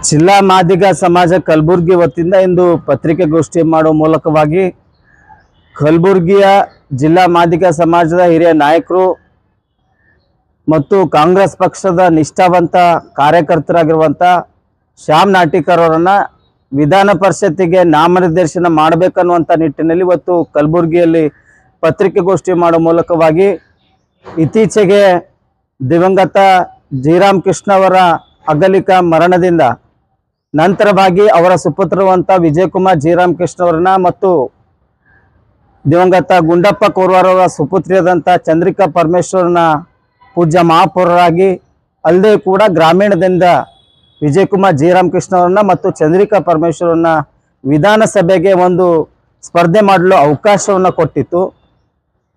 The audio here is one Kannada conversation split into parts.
ಜಿಲ್ಲಾ ಮಾದಿಗ ಸಮಾಜ ಕಲಬುರಗಿ ವತಿಯಿಂದ ಇಂದು ಪತ್ರಿಕಾಗೋಷ್ಠಿ ಮಾಡುವ ಮೂಲಕವಾಗಿ ಕಲಬುರಗಿಯ ಜಿಲ್ಲಾ ಮಾದಿಗ ಸಮಾಜದ ಹಿರಿಯ ನಾಯಕರು ಮತ್ತು ಕಾಂಗ್ರೆಸ್ ಪಕ್ಷದ ನಿಷ್ಠಾವಂತ ಕಾರ್ಯಕರ್ತರಾಗಿರುವಂತ ಶ್ಯಾಮ್ ನಾಟಿಕರ್ ಅವರನ್ನ ವಿಧಾನ ಪರಿಷತ್ತಿಗೆ ನಾಮನಿರ್ದೇಶನ ಮಾಡಬೇಕನ್ನುವಂತ ನಿಟ್ಟಿನಲ್ಲಿ ಇವತ್ತು ಕಲಬುರಗಿಯಲ್ಲಿ ಪತ್ರಿಕಾಗೋಷ್ಠಿ ಮಾಡುವ ಮೂಲಕವಾಗಿ ಇತ್ತೀಚೆಗೆ ದಿವಂಗತ ಜೀರಾಮ್ ಕೃಷ್ಣ ಅವರ ಅಗಲಿಕ ಮರಣದಿಂದ ನಂತರವಾಗಿ ಅವರ ಸುಪುತ್ರವಂತ ವಿಜಯಕುಮಾರ್ ಜೀರಾಮ್ ಕೃಷ್ಣ ಅವರನ್ನ ಮತ್ತು ದಿವಂಗತ ಗುಂಡಪ್ಪ ಕೋರ್ವಾರ್ ಅವರ ಸುಪುತ್ರಿಯಾದಂಥ ಚಂದ್ರಿಕಾ ಪರಮೇಶ್ವರನ ಪೂಜ್ಯ ಮಹಾಪೌರರಾಗಿ ಅಲ್ಲದೆ ಕೂಡ ಗ್ರಾಮೀಣದಿಂದ ವಿಜಯಕುಮಾರ್ ಜೀರಾಮ್ ಕೃಷ್ಣ ಅವರನ್ನ ಮತ್ತು ಚಂದ್ರಿಕಾ ಪರಮೇಶ್ವರನ ವಿಧಾನಸಭೆಗೆ ಒಂದು ಸ್ಪರ್ಧೆ ಮಾಡಲು ಅವಕಾಶವನ್ನು ಕೊಟ್ಟಿತ್ತು.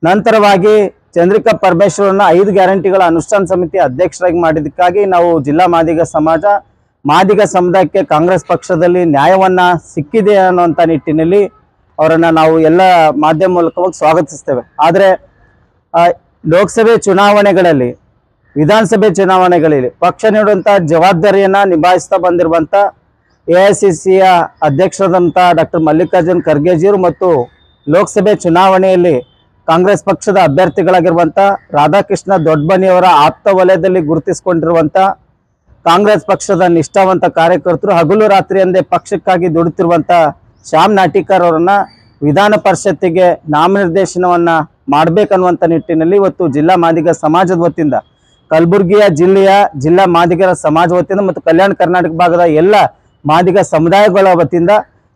ನಂತರವಾಗಿ ಚಂದ್ರಿಕಾ ಪರಮೇಶ್ವರನ 5 ಗ್ಯಾರಂಟಿಗಳ ಅನುಷ್ಠಾನ ಸಮಿತಿ ಅಧ್ಯಕ್ಷರಾಗಿ ಮಾಡಿದ್ದಕ್ಕಾಗಿ ನಾವು ಜಿಲ್ಲಾ ಮಾದಿಗ ಸಮುದಾಯಕ್ಕೆ ಕಾಂಗ್ರೆಸ್ ಪಕ್ಷದಲ್ಲಿ ನ್ಯಾಯವನ್ನ ಸಿಕ್ಕಿದೆ ಅನ್ನುವಂಥ ನಿಟ್ಟಿನಲ್ಲಿ ಅವರನ್ನು ನಾವು ಎಲ್ಲ ಮಾಧ್ಯಮ ಮೂಲಕವಾಗಿ ಸ್ವಾಗತಿಸ್ತೇವೆ. ಆದರೆ ಲೋಕಸಭೆ ಚುನಾವಣೆಗಳಲ್ಲಿ ವಿಧಾನಸಭೆ ಚುನಾವಣೆಗಳಲ್ಲಿ ಪಕ್ಷ ನೀಡುವಂಥ ಜವಾಬ್ದಾರಿಯನ್ನು ನಿಭಾಯಿಸ್ತಾ ಬಂದಿರುವಂಥ AICCಯ ಅಧ್ಯಕ್ಷರಾದಂಥ ಡಾಕ್ಟರ್ ಮಲ್ಲಿಕಾರ್ಜುನ್ ಖರ್ಗೆಜಿಯವರು ಮತ್ತು ಲೋಕಸಭೆ ಚುನಾವಣೆಯಲ್ಲಿ ಕಾಂಗ್ರೆಸ್ ಪಕ್ಷದ ಅಭ್ಯರ್ಥಿಗಳಾಗಿರುವಂಥ ರಾಧಾಕೃಷ್ಣ ದೊಡ್ಡಬನಿಯವರ ಆಪ್ತ ವಲಯದಲ್ಲಿ ಗುರುತಿಸಿಕೊಂಡಿರುವಂಥ ಕಾಂಗ್ರೆಸ್ ಪಕ್ಷದ ನಿಷ್ಠಾವಂತ ಕಾರ್ಯಕರ್ತರು ಹಗಲು ರಾತ್ರಿ ಎಂದೇ ಪಕ್ಷಕ್ಕಾಗಿ ದುಡಿತಿರುವಂಥ ಶ್ಯಾಮ್ ನಾಟಿಕರ್ ಅವರನ್ನ ವಿಧಾನ ಪರಿಷತ್ತಿಗೆ ನಾಮನಿರ್ದೇಶನವನ್ನ ಮಾಡಬೇಕನ್ನುವಂಥ ನಿಟ್ಟಿನಲ್ಲಿ ಇವತ್ತು ಜಿಲ್ಲಾ ಮಾದಿಗ ಸಮಾಜದ ವತಿಯಿಂದ ಕಲಬುರಗಿಯ ಜಿಲ್ಲಾ ಮಾದಿಗರ ಸಮಾಜ ವತಿಯಿಂದ ಮತ್ತು ಕಲ್ಯಾಣ ಕರ್ನಾಟಕ ಭಾಗದ ಎಲ್ಲ ಮಾದಿಗ ಸಮುದಾಯಗಳ ವತಿಯಿಂದ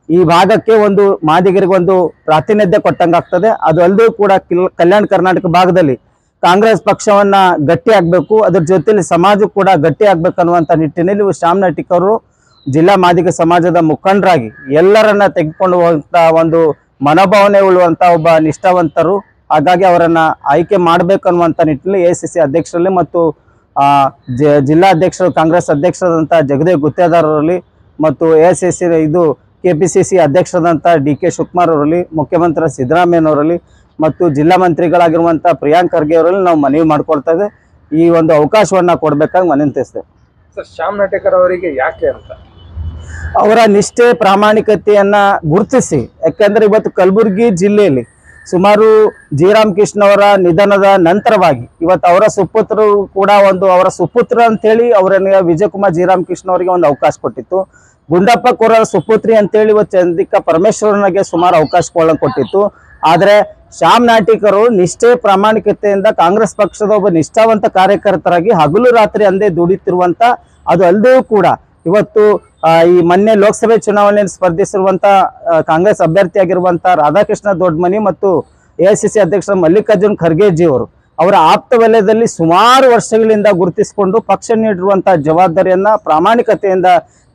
ಈ ಭಾಗಕ್ಕೆ ಒಂದು ಮಾದಿಗರಿಗೆ ಒಂದು ಪ್ರಾತಿನಿಧ್ಯ ಕೊಟ್ಟಂಗಾಗ್ತದೆ. ಅದು ಅಲ್ಲದೆ ಕೂಡ ಕಲ್ಯಾಣ ಕರ್ನಾಟಕ ಭಾಗದಲ್ಲಿ ಕಾಂಗ್ರೆಸ್ ಪಕ್ಷವನ್ನ ಗಟ್ಟಿ ಆಗ್ಬೇಕು, ಅದ್ರ ಜೊತೆಲಿ ಸಮಾಜ ಕೂಡ ಗಟ್ಟಿ ಆಗ್ಬೇಕನ್ನುವಂಥ ನಿಟ್ಟಿನಲ್ಲಿ ಶ್ಯಾಮ್ ನಾಟಿಕರ್ ಅವರು ಜಿಲ್ಲಾ ಮಾದಿಗ ಸಮಾಜದ ಮುಖಂಡರಾಗಿ ಎಲ್ಲರನ್ನ ತೆಗೆದುಕೊಂಡು ಹೋಗುವಂತ ಒಂದು ಮನೋಭಾವನೆ ಉಳ್ಳುವಂತ ಒಬ್ಬ ನಿಷ್ಠಾವಂತರು. ಹಾಗಾಗಿ ಅವರನ್ನ ಆಯ್ಕೆ ಮಾಡಬೇಕನ್ನುವಂಥ ನಿಟ್ಟಿನಲ್ಲಿ AICC ಅಧ್ಯಕ್ಷರಲ್ಲಿ ಮತ್ತು ಜಿಲ್ಲಾ ಅಧ್ಯಕ್ಷರು ಕಾಂಗ್ರೆಸ್ ಅಧ್ಯಕ್ಷರಾದಂಥ ಜಗದೇವ್ ಗುತ್ತೇದಾರ್ ಅವರಲ್ಲಿ ಮತ್ತು AICC KPCC ಅಧ್ಯಕ್ಷರಾದಂಥ DK ಶಿವಕುಮಾರ್ ಅವರಲ್ಲಿ, ಮುಖ್ಯಮಂತ್ರಿ ಸಿದ್ದರಾಮಯ್ಯನವರಲ್ಲಿ ಮತ್ತು ಜಿಲ್ಲಾ ಮಂತ್ರಿಗಳಾಗಿರುವಂಥ ಪ್ರಿಯಾಂಕ್ ಖರ್ಗೆ ಅವರಲ್ಲಿ ನಾವು ಮನವಿ ಮಾಡ್ಕೊಳ್ತಾ ಇದ್ದೇವೆ. ಈ ಒಂದು ಅವಕಾಶವನ್ನ ಕೊಡಬೇಕಾಗಿ ಮನವಿ ತಿಳಿಸ್ತೇವೆ. ಸರ್, ಶ್ಯಾಮ್ ನಾಟಿಕರ್ ಅವರಿಗೆ ಯಾಕೆ ಅಂತ ಅವರ ನಿಷ್ಠೆ ಪ್ರಾಮಾಣಿಕತೆಯನ್ನ ಗುರುತಿಸಿ, ಯಾಕಂದ್ರೆ ಇವತ್ತು ಕಲಬುರಗಿ ಜಿಲ್ಲೆಯಲ್ಲಿ ಸುಮಾರು ಜೀರಾಮ್ ಕೃಷ್ಣ ಅವರ ನಿಧನದ ನಂತರವಾಗಿ ಇವತ್ತು ಅವರ ಸುಪುತ್ರರು ಕೂಡ ಅವರ ಸುಪುತ್ರ ಅಂತೇಳಿ ಅವರನ್ನ ವಿಜಯಕುಮಾರ್ ಜೀರಾಮ್ ಕೃಷ್ಣ ಅವರಿಗೆ ಒಂದು ಅವಕಾಶ ಕೊಟ್ಟಿತ್ತು. ಗುಂಡಪ್ಪ ಕೋರರ ಸುಪುತ್ರಿ ಅಂತೇಳಿ ಇವತ್ತು ಚಂದ್ರಿಕಾ ಪರಮೇಶ್ವರನಿಗೆ ಸುಮಾರು ಅವಕಾಶ ಕೊಟ್ಟಿತ್ತು. ಆದರೆ ಶ್ಯಾಮ್ ನಾಟಿಕರ್ ನಿಷ್ಠೆ ಪ್ರಾಮಾಣಿಕತೆಯಿಂದ ಕಾಂಗ್ರೆಸ್ ಪಕ್ಷದ ಒಬ್ಬ ನಿಷ್ಠಾವಂತ ಕಾರ್ಯಕರ್ತರಾಗಿ ಹಗಲು ರಾತ್ರಿ ಅಂದೇ ದುಡಿತಿರುವಂತ, ಅದು ಅಲ್ಲದೆ ಕೂಡ ಇವತ್ತು ಈ ಮೊನ್ನೆ ಲೋಕಸಭೆ ಚುನಾವಣೆಯಲ್ಲಿ ಸ್ಪರ್ಧಿಸಿರುವಂತ ಕಾಂಗ್ರೆಸ್ ಅಭ್ಯರ್ಥಿಯಾಗಿರುವಂತ ರಾಧಾಕೃಷ್ಣ ದೊಡ್ಡಮನಿ ಮತ್ತು AICC ಅಧ್ಯಕ್ಷ ಮಲ್ಲಿಕಾರ್ಜುನ್ ಖರ್ಗೆಜಿ ಅವರು ಅವರ ಆಪ್ತ ವಲಯದಲ್ಲಿ ಸುಮಾರು ವರ್ಷಗಳಿಂದ ಗುರುತಿಸಿಕೊಂಡು ಪಕ್ಷ ನೀಡಿರುವಂತಹ ಜವಾಬ್ದಾರಿಯನ್ನ ಪ್ರಾಮಾಣಿಕತೆಯಿಂದ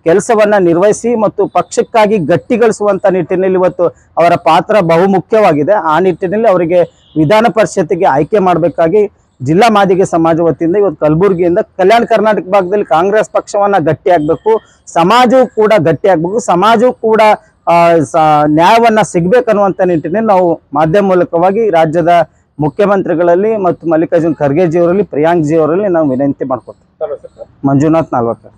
ಕೆಲಸವನ್ನ ನಿರ್ವಹಿಸಿ ಮತ್ತು ಪಕ್ಷಕ್ಕಾಗಿ ಗಟ್ಟಿಗೊಳಿಸುವಂತ ನಿಟ್ಟಿನಲ್ಲಿ ಇವತ್ತು ಅವರ ಪಾತ್ರ ಬಹುಮುಖ್ಯವಾಗಿದೆ. ಆ ನಿಟ್ಟಿನಲ್ಲಿ ಅವರಿಗೆ ವಿಧಾನ ಪರಿಷತ್ತಿಗೆ ಆಯ್ಕೆ ಮಾಡಬೇಕಾಗಿ ಜಿಲ್ಲಾ ಮಾದಿಗ ಸಮಾಜ ವತಿಯಿಂದ ಇವತ್ತು ಕಲಬುರಗಿಯಿಂದ ಕಲ್ಯಾಣ ಕರ್ನಾಟಕ ಭಾಗದಲ್ಲಿ ಕಾಂಗ್ರೆಸ್ ಪಕ್ಷವನ್ನ ಗಟ್ಟಿ ಆಗ್ಬೇಕು, ಸಮಾಜವೂ ಕೂಡ ಗಟ್ಟಿ ಆಗ್ಬೇಕು, ಸಮಾಜವೂ ಕೂಡ ನ್ಯಾಯವನ್ನ ಸಿಗ್ಬೇಕನ್ನುವಂತ ನಿಟ್ಟಿನಲ್ಲಿ ನಾವು ಮಾಧ್ಯಮ ಮೂಲಕವಾಗಿ ರಾಜ್ಯದ ಮುಖ್ಯಮಂತ್ರಿಗಳಲ್ಲಿ ಮತ್ತು ಮಲ್ಲಿಕಾರ್ಜುನ್ ಖರ್ಗೆಜಿ ಅವರಲ್ಲಿ, ಪ್ರಿಯಾಂಕ್ ಜಿ ಅವರಲ್ಲಿ ನಾವು ವಿನಂತಿ ಮಾಡ್ಕೊತೀವಿ. ಸರ್, ಮಂಜುನಾಥ್ ನಾಲ್ವಕರ್.